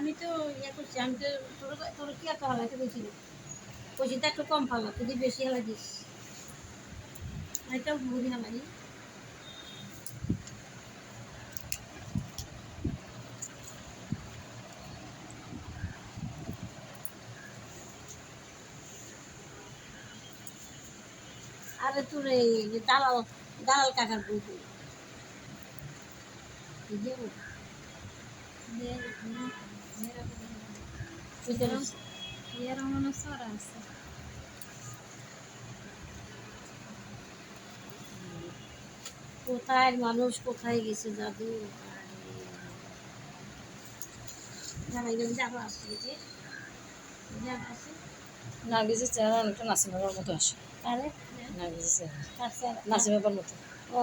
আমি তো ইয়ে করছি, আমি তো তোর তোর কি এত হালাইতে বলছিল, পয়সাটা একটু কম পালা, যদি বেশি হালাই দিস এটাও বুড়ি হালাই। আরে তোর এই যে দালাল দালাল কাকার বই কোথায় মানুষ কোথায় গেছে জাদু নার্গিসের চেহারা অনেকটা নাসিম বাবার মতো আসে। আরে নার্গিসের চেহারা নাসিম বাবার মতো। ও